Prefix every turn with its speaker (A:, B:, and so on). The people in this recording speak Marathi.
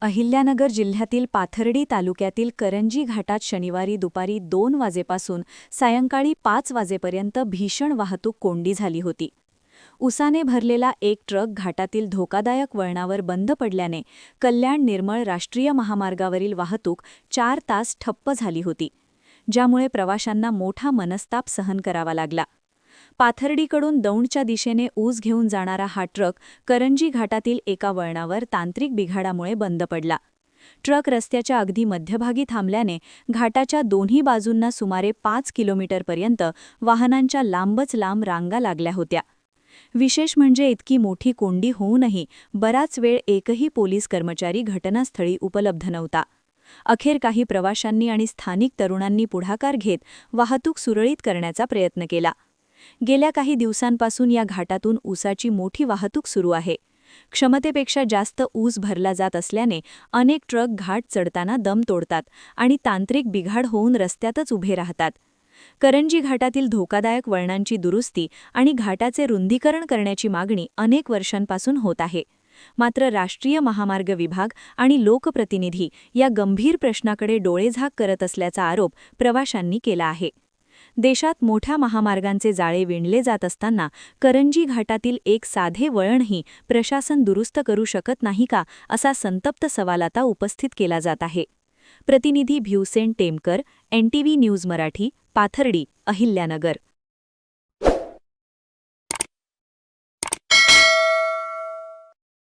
A: अहिल्यानगर जिल्ह्यातील पाथर्डी तालुक्यातील करंजी घाटात शनिवारी दुपारी 2 वाजेपासून सायंकाळी 5 वाजेपर्यंत भीषण वाहतूक कोंडी झाली होती. उसाने भरलेला एक ट्रक घाटातील धोकादायक वळणावर बंद पडल्याने कल्याण निर्मळ राष्ट्रीय महामार्गावरील वाहतूक 4 तास ठप्प झाली होती, ज्यामुळे प्रवाशांना मोठा मनस्ताप सहन करावा लागला. पाथर्डीकडून दौंडच्या दिशेने ऊस घेऊन जाणारा हा ट्रक करंजी घाटातील एका वळणावर तांत्रिक बिघाडामुळे बंद पडला. ट्रक रस्त्याच्या अगदी मध्यभागी थांबल्याने घाटाच्या दोन्ही बाजूंना सुमारे 5 किलोमीटरपर्यंत वाहनांच्या लांबच लांब रांगा लागल्या होत्या. विशेष म्हणजे इतकी मोठी कोंडी होऊनही बराच वेळ एकही पोलीस कर्मचारी घटनास्थळी उपलब्ध नव्हता. अखेर काही प्रवाशांनी आणि स्थानिक तरुणांनी पुढाकार घेत वाहतूक सुरळीत करण्याचा प्रयत्न केला. गेल्या काही दिवसांपासून या घाटातून ऊसाची मोठी वाहतूक सुरू आहे. क्षमतेपेक्षा जास्त ऊस भरला जात असल्याने अनेक ट्रक घाट चढताना दम तोडतात आणि तांत्रिक बिघाड होऊन रस्त्यातच उभे राहतात. करंजी घाटातील धोकादायक वळणांची दुरुस्ती आणि घाटाचे रुंदीकरण करण्याची मागणी अनेक वर्षांपासून होत आहे. मात्र राष्ट्रीय महामार्ग विभाग आणि लोकप्रतिनिधी या गंभीर प्रश्नाकडे डोळेझाक करत असल्याचा आरोप प्रवाशांनी केला आहे. देशात मोठ्या महामार्गांचे जाळे विणले जात असताना करंजी घाटातील एक साधे वळणही प्रशासन दुरुस्त करू शकत नाही का, असा संतप्त सवाल आता उपस्थित केला जात आहे. प्रतिनिधी भिवसेन टेमकर, NTV न्यूज मराठी, पाथर्डी, अहिल्यानगर.